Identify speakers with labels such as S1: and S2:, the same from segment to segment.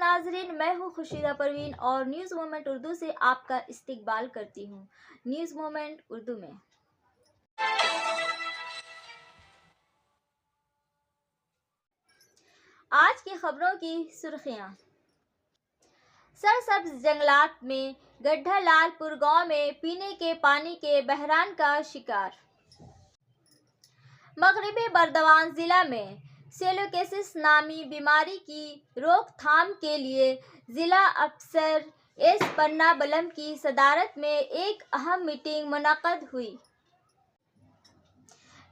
S1: ناظرین، میں ہوں خورشیدہ پروین اور نیوز مومنٹ اردو سے آپ کا استقبال کرتی ہوں۔ نیوز مومنٹ اردو میں آج کی خبروں کی سرخیاں۔ سرسبز جنگلات میں گڈھا لال پور گاؤں میں پینے کے پانی کے بحران کا شکار۔ مغربی بردوان ضلع میں سیلوکیسس نامی بیماری کی روک تھام کے لیے ضلع افسر ایس پرنابلم کی صدارت میں ایک اہم میٹنگ منعقد ہوئی۔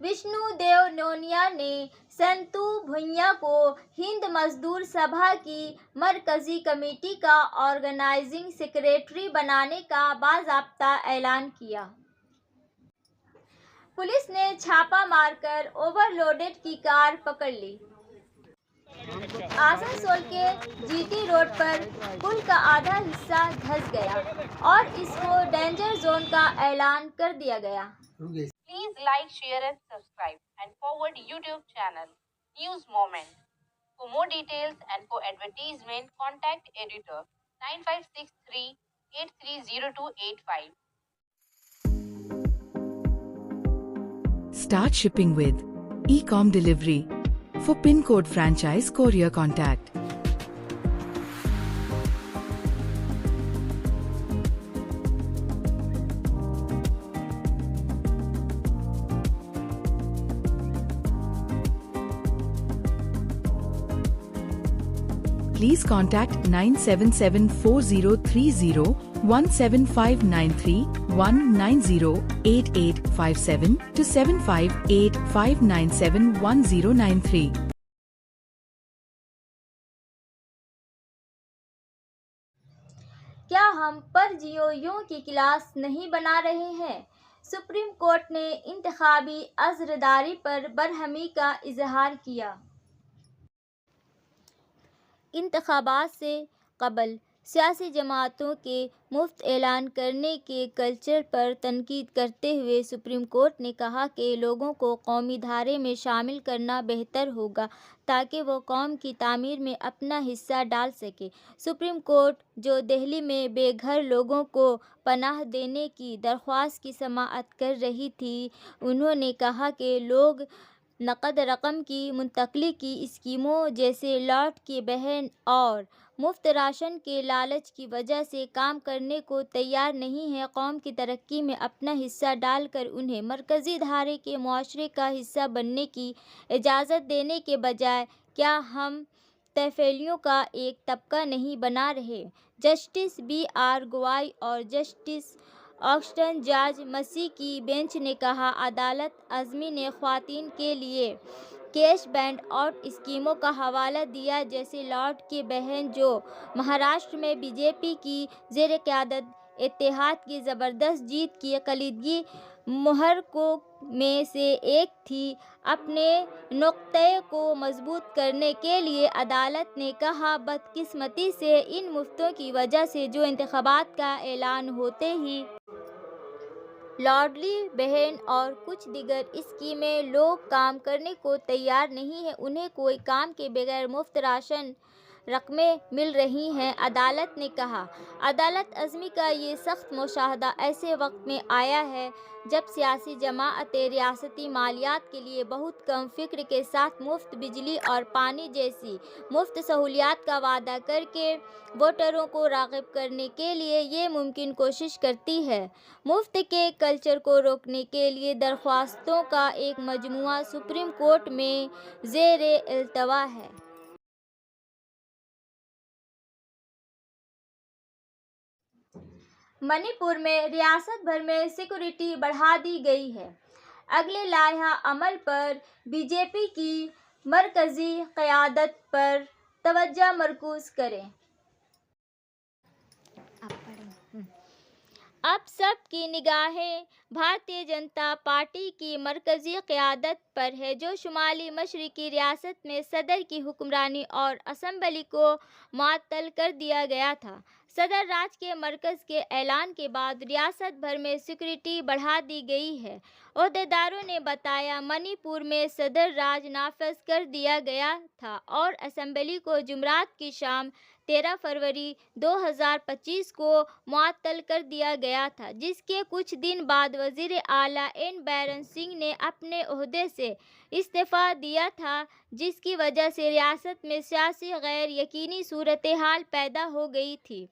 S1: وشنو دیو نونیا نے سنتو بھوئیا کو ہند مزدور سبھا کی مرکزی کمیٹی کا آرگنائزنگ سیکریٹری بنانے کا باضابطہ اعلان کیا۔ پولیس نے چھاپہ مار کر اوور لوڈڈ کی کار پکڑ لی۔ آسنسول کے جی ٹی روڈ پر پل کا آدھا حصہ دھنس گیا اور اس کو ڈینجر زون کا اعلان کر دیا گیا۔
S2: Please like, share and subscribe and forward YouTube channel News Moment. For more details and for advertisement, contact editor 9563 830285.
S3: Start shipping with e-com delivery. For PIN code franchise courier contact please contact 9774030 17593 to 7585971093.
S1: کیا ہم پرجیویوں کی class نہیں بنا رہے ہیں؟ Supreme court نے انتخابی عذرداری پر برہمی کا اظہار کیا۔ انتخابات سے قبل سیاسی جماعتوں کے مفت اعلان کرنے کے کلچر پر تنقید کرتے ہوئے سپریم کورٹ نے کہا کہ لوگوں کو قومی دھارے میں شامل کرنا بہتر ہوگا تاکہ وہ قوم کی تعمیر میں اپنا حصہ ڈال سکیں۔ سپریم کورٹ جو دہلی میں بے گھر لوگوں کو پناہ دینے کی درخواست کی سماعت کر رہی تھی، انہوں نے کہا کہ لوگ نقد رقم کی منتقلی کی اسکیموں جیسے لاٹ کی بہن اور مفت راشن کے لالچ کی وجہ سے کام کرنے کو تیار نہیں ہیں۔ قوم کی ترقی میں اپنا حصہ ڈال کر انہیں مرکزی دھارے کے معاشرے کا حصہ بننے کی اجازت دینے کے بجائے کیا ہم طفیلیوں کا ایک طبقہ نہیں بنا رہے؟ جسٹس بی آر گوئی اور جسٹس آگسٹن جارج مسیح کی بینچ نے کہا، عدالت عظمی نے خواتین کے لیے کیش بینڈ آؤٹ اسکیموں کا حوالہ دیا جیسے لاٹ کی بہن جو مہاراشٹر میں بی جے پی کی زیر قیادت اتحاد کی زبردست جیت کی کلیدی محرکوں میں سے ایک تھی۔ اپنے نقطے کو مضبوط کرنے کے لیے عدالت نے کہا، بدقسمتی سے ان مفتوں کی وجہ سے جو انتخابات کا اعلان ہوتے ہی لاڈلی بہن اور کچھ دیگر اسکیمیں لوگ کام کرنے کو تیار نہیں ہیں، انہیں کوئی کام کے بغیر مفت راشن رقمیں مل رہی ہیں۔ عدالت نے کہا، عدالت عظمی کا یہ سخت مشاہدہ ایسے وقت میں آیا ہے جب سیاسی جماعتیں ریاستی مالیات کے لیے بہت کم فکر کے ساتھ مفت بجلی اور پانی جیسی مفت سہولیات کا وعدہ کر کے ووٹروں کو راغب کرنے کے لیے یہ ممکن کوشش کرتی ہے۔ مفت کے کلچر کو روکنے کے لیے درخواستوں کا ایک مجموعہ سپریم کورٹ میں زیر التوا ہے۔ منی پور میں ریاست بھر میں سیکورٹی بڑھا دی گئی ہے۔ اگلے لائحہ عمل پر بی جے پی کی مرکزی قیادت پر توجہ مرکوز کریں۔ اب سب کی نگاہیں بھارتیہ جنتا پارٹی کی مرکزی قیادت پر ہے، جو شمالی مشرقی ریاست میں صدر کی حکمرانی اور اسمبلی کو معطل کر دیا گیا تھا۔ صدر راج کے مرکز کے اعلان کے بعد ریاست بھر میں سیکورٹی بڑھا دی گئی ہے۔ عہدیداروں نے بتایا، منی پور میں صدر راج نافذ کر دیا گیا تھا اور اسمبلی کو جمعرات کی شام 13 فروری 2025 کو معطل کر دیا گیا تھا، جس کے کچھ دن بعد وزیر اعلیٰ این بیرن سنگھ نے اپنے عہدے سے استعفیٰ دیا تھا، جس کی وجہ سے ریاست میں سیاسی غیر یقینی صورتحال پیدا ہو گئی تھی۔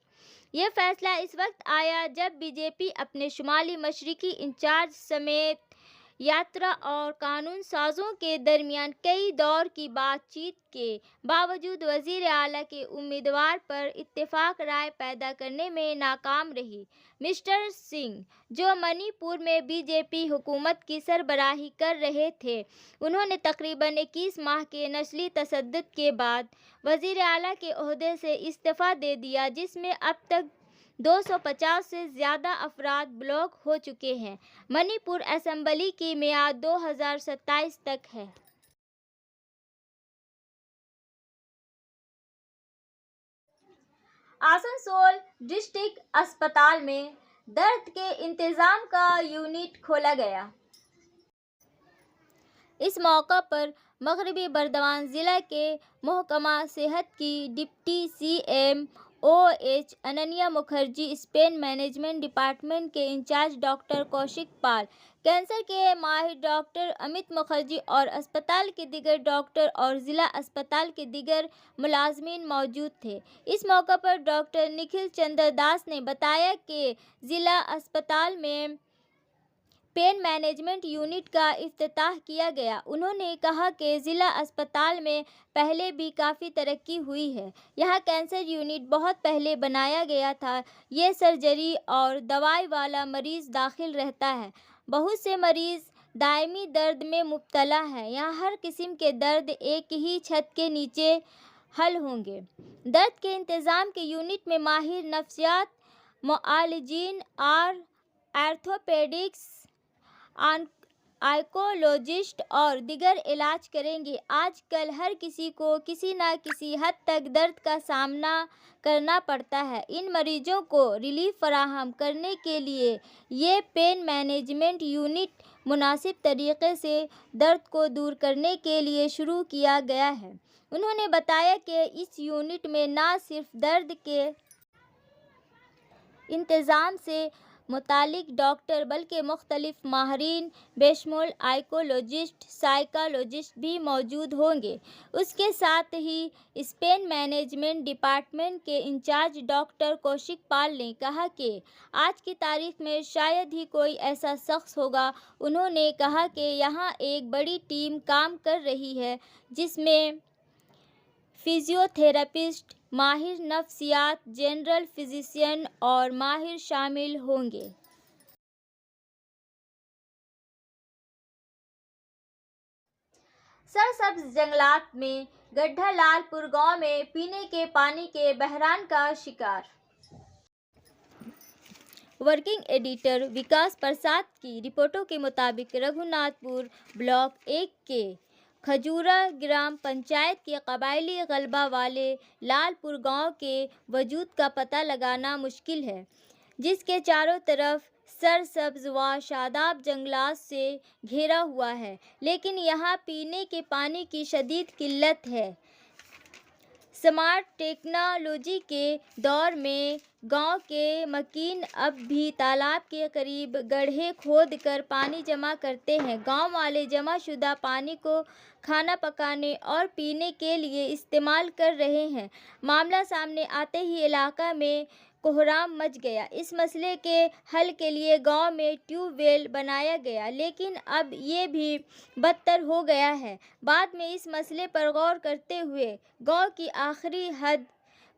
S1: یہ فیصلہ اس وقت آیا جب بی جے پی اپنے شمالی مشرقی انچارج سمیت یاترا اور قانون سازوں کے درمیان کئی دور کی بات چیت کے باوجود وزیر اعلیٰ کے امیدوار پر اتفاق رائے پیدا کرنے میں ناکام رہی۔ مسٹر سنگھ، جو منی پور میں بی جے پی حکومت کی سربراہی کر رہے تھے، انہوں نے تقریباً 21 ماہ کے نسلی تشدد کے بعد وزیر اعلیٰ کے عہدے سے استعفیٰ دے دیا، جس میں اب تک 250 سے زیادہ افراد بلاک ہو چکے ہیں۔ منی پور اسمبلی کی میعاد 2027 تک ہے۔ آسنسول ڈسٹرکٹ اسپتال میں درد کے انتظام کا یونٹ کھولا گیا۔ اس موقع پر مغربی بردوان ضلع کے محکمہ صحت کی deputy C M O H Ananya Mukherjee, اسپین مینجمنٹ ڈپارٹمنٹ کے in charge doctor Kaushik Paul, cancer کے ماہر ڈاکٹر امت مکھرجی اور اسپتال کے دیگر ڈاکٹر اور ضلع اسپتال کے دیگر ملازمین موجود تھے۔ اس موقع پر ڈاکٹر نکھل چندر داس نے بتایا کہ ضلع اسپتال میں پین مینجمنٹ یونٹ کا افتتاح کیا گیا۔ انہوں نے کہا کہ ضلع اسپتال میں پہلے بھی کافی ترقی ہوئی ہے۔ یہاں کینسر یونٹ بہت پہلے بنایا گیا تھا۔ یہ سرجری اور دوائی والا مریض داخل رہتا ہے۔ بہت سے مریض دائمی درد میں مبتلا ہیں۔ یہاں ہر قسم کے درد ایک ہی چھت کے نیچے حل ہوں گے۔ درد کے انتظام کے یونٹ میں ماہر نفسیات، معالجین اور آرتھوپیڈکس، آنکولوجسٹ اور دیگر علاج کریں گے۔ آج کل ہر کسی کو کسی نہ کسی حد تک درد کا سامنا کرنا پڑتا ہے۔ ان مریضوں کو ریلیف فراہم کرنے کے لیے یہ پین مینجمنٹ یونٹ مناسب طریقے سے درد کو دور کرنے کے لیے شروع کیا گیا ہے۔ انہوں نے بتایا کہ اس یونٹ میں نہ صرف درد کے انتظام سے متعلق ڈاکٹر بلکہ مختلف ماہرین بشمول آنکولوجسٹ، سائیکالوجسٹ بھی موجود ہوں گے۔ اس کے ساتھ ہی اسپین مینجمنٹ ڈپارٹمنٹ کے انچارج ڈاکٹر کوشک پال نے کہا کہ آج کی تاریخ میں شاید ہی کوئی ایسا شخص ہوگا۔ انہوں نے کہا کہ یہاں ایک بڑی ٹیم کام کر رہی ہے، جس میں فزیو تھراپسٹ، ماہر نفسیات، جنرل فزیشین اور ماہر شامل ہوں گے۔ سرسبز جنگلات میں گڈھا لال پور گاؤں میں پینے کے پانی کے بحران کا شکار۔ ورکنگ ایڈیٹر وکاس پرساد کی رپورٹوں کے مطابق رگھوناتھ پور بلاک 1 کے کھجورا گرام پنچایت کے قبائلی غلبہ والے لال پور گاؤں کے وجود کا پتہ لگانا مشکل ہے، جس کے چاروں طرف سرسبز و شاداب جنگلات سے گھرا ہوا ہے، لیکن یہاں پینے کے پانی کی شدید قلت ہے۔ سمارٹ ٹیکنالوجی کے دور میں گاؤں کے مکین اب بھی تالاب کے قریب گڑھے کھود کر پانی جمع کرتے ہیں۔ گاؤں والے جمع شدہ پانی کو کھانا پکانے اور پینے کے لیے استعمال کر رہے ہیں۔ معاملہ سامنے آتے ہی علاقہ میں کوہرام مچ گیا۔ اس مسئلے کے حل کے لیے گاؤں میں ٹیوب ویل بنایا گیا، لیکن اب یہ بھی بدتر ہو گیا ہے۔ بعد میں اس مسئلے پر غور کرتے ہوئے گاؤں کی آخری حد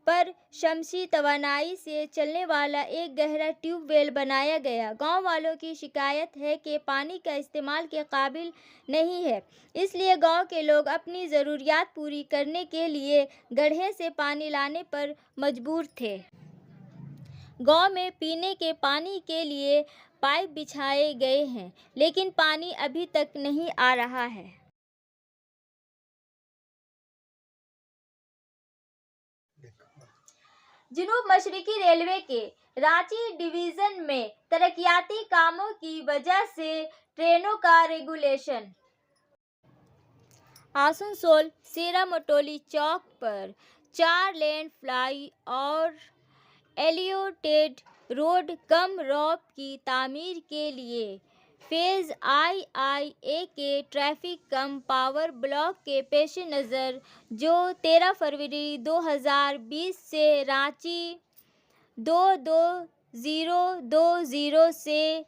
S1: پر شمسی توانائی سے چلنے والا ایک گہرا ٹیوب ویل بنایا گیا۔ گاؤں والوں کی شکایت ہے کہ پانی کا استعمال کے قابل نہیں ہے، اس لیے گاؤں کے لوگ اپنی ضروریات پوری کرنے کے لیے گڑھے سے پانی لانے پر مجبور تھے۔ گاؤں میں پینے کے پانی کے لیے پائپ بچھائے گئے ہیں، لیکن پانی ابھی تک نہیں آ رہا ہے۔ جنوب مشرقی ریلوے کے رانچی ڈویژن میں ترقیاتی کاموں کی وجہ سے ٹرینوں کا ریگولیشن۔ آسنسول سیرا مٹولی چوک پر 4 لین فلائی اور ایلیویٹڈ روڈ کم روپ کی تعمیر کے لیے فیز IA کے ٹریفک کم پاور بلاک کے پیش نظر، جو 13 فروری 2020 سے رانچی 22:00 سے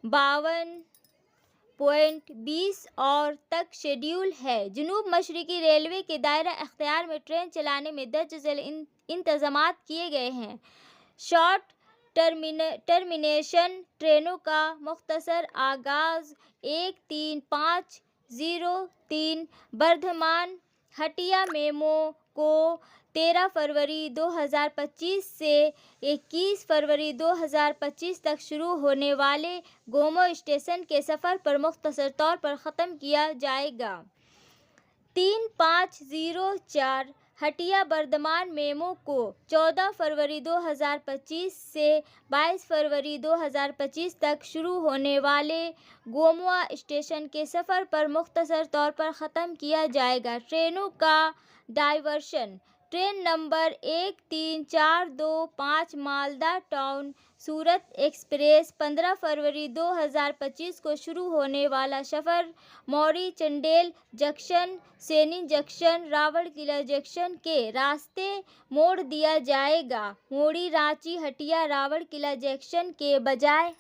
S1: 52:20 اور تک شیڈول ہے۔ جنوب مشرقی ریلوے کے دائرہ اختیار میں ٹرین چلانے میں درج ذیل انتظامات کیے گئے ہیں۔ شارٹ ٹرمینیشن ٹرینوں کا مختصر آغاز 13:05 بردھمان ہٹیا میمو کو 13 فروری 2025 سے 21 فروری 2025 تک شروع ہونے والے گومو اسٹیشن کے سفر پر مختصر طور پر ختم کیا جائے گا۔ 3504 ہٹیا بردھمان میمو کو 14 فروری 2025 سے 22 فروری 2025 تک شروع ہونے والے گوموا اسٹیشن کے سفر پر مختصر طور پر ختم کیا جائے گا۔ ٹرینوں کا diversion: train number 13425 Malda town سورت ایکسپریس 15 فروری 2025 کو شروع ہونے والا سفر موری چنڈیل جنکشن، سینی جنکشن، راول قلعہ جنکشن کے راستے موڑ دیا جائے گا۔ موڑی رانچی ہٹیا راول قلعہ جنکشن کے بجائے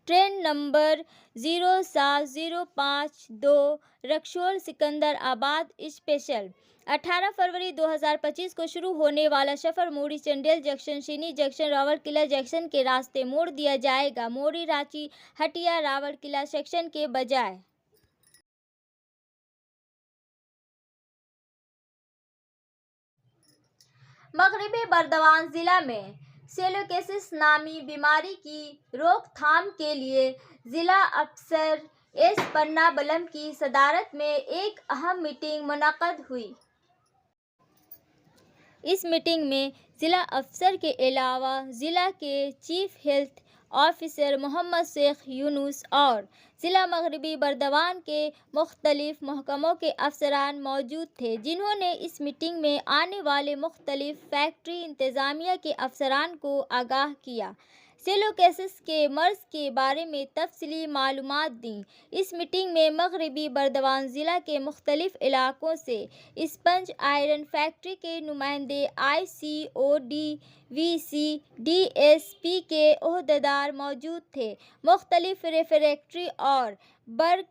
S1: ٹرین نمبر 07052 رکسول سکندر آباد اسپیشل 18 فروری 2025 کو شروع ہونے والا سفر موڑی چنڈیل جنکشن، سینی جنکشن، راول قلعہ جنکشن کے راستے موڑ دیا جائے گا۔ موڑی رانچی ہٹیا راول قلعہ سیکشن کے بجائے مغربی بردوان ضلع میں سیلوکیسس نامی بیماری کی روک تھام کے لیے ضلع افسر ایس پرنا بلم کی صدارت میں ایک اہم میٹنگ منعقد ہوئی۔ اس میٹنگ میں ضلع افسر کے علاوہ ضلع کے چیف ہیلتھ آفیسر محمد شیخ یونس اور ضلع مغربی بردوان کے مختلف محکموں کے افسران موجود تھے، جنہوں نے اس میٹنگ میں آنے والے مختلف فیکٹری انتظامیہ کے افسران کو آگاہ کیا، سیلوکیسس کے مرض کے بارے میں تفصیلی معلومات دیں۔ اس میٹنگ میں مغربی بردوان ضلع کے مختلف علاقوں سے اسپنج آئرن فیکٹری کے نمائندے، ICODVC DSP کے عہدیدار موجود تھے، مختلف ریفریجریٹری اور برک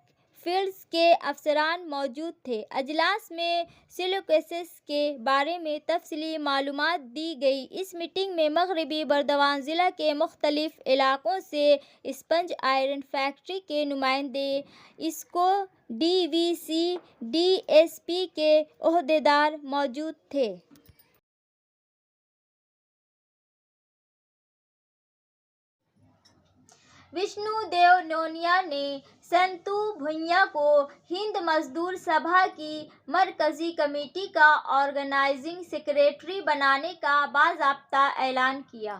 S1: فیلڈز کے افسران موجود تھے۔ اجلاس میں سیلوکیسس کے بارے میں تفصیلی معلومات دی گئی۔ اس میٹنگ میں مغربی بردوان ضلع کے مختلف علاقوں سے اسپنج آئرن فیکٹری کے نمائندے، ICODVC DSP کے عہدیدار موجود تھے۔ وشنو دیو نونیا نے سنتو بھوئیا کو ہند مزدور سبھا کی مرکزی کمیٹی کا آرگنائزنگ سیکریٹری بنانے کا باضابطہ اعلان کیا۔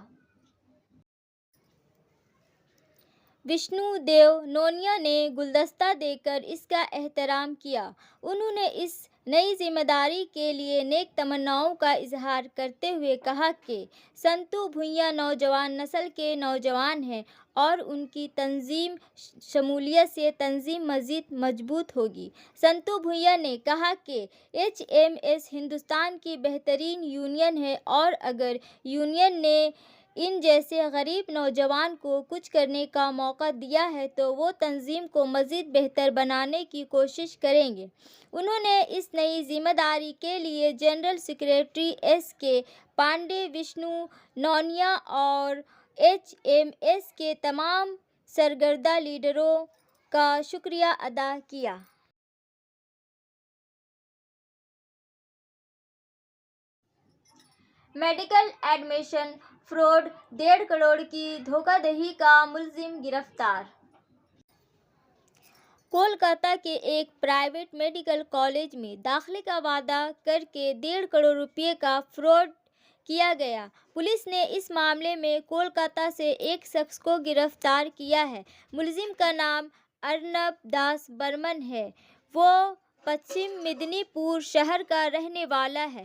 S1: وشنو دیو نونیا نے گلدستہ دے کر اس کا احترام کیا۔ انہوں نے اس نئی ذمہ داری کے لیے نیک تمناؤں کا اظہار کرتے ہوئے کہا کہ سنتو بھوئیا نوجوان نسل کے نوجوان ہیں اور ان کی تنظیم شمولیت سے تنظیم مزید مضبوط ہوگی۔ سنتو بھوئیا نے کہا کہ HMS ہندوستان کی بہترین یونین ہے اور اگر یونین نے ان جیسے غریب نوجوان کو کچھ کرنے کا موقع دیا ہے تو وہ تنظیم کو مزید بہتر بنانے کی کوشش کریں گے۔ انہوں نے اس نئی ذمہ داری کے لیے general secretary SK Pande, Vishnu Nonia اور HMS کے تمام سرکردہ لیڈروں کا شکریہ ادا کیا۔ میڈیکل ایڈمیشن فراڈ، 1.5 کروڑ کی دھوکہ دہی کا ملزم گرفتار۔ کولکاتہ کے ایک پرائیویٹ میڈیکل کالج میں داخلے کا وعدہ کر کے 1.5 کروڑ روپے کا فراڈ کیا گیا۔ پولیس نے اس معاملے میں کولکاتہ سے ایک شخص کو گرفتار کیا ہے۔ ملزم کا نام ارنب داس برمن ہے۔ وہ پچھم مدنی پور شہر کا رہنے والا ہے۔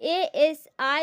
S1: ASI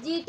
S1: GT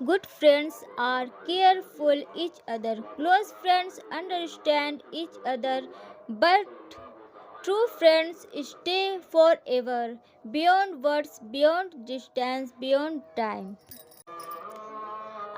S1: Good friends are careful each other. Close friends understand each other, but true friends stay forever. Beyond words, beyond distance, beyond time.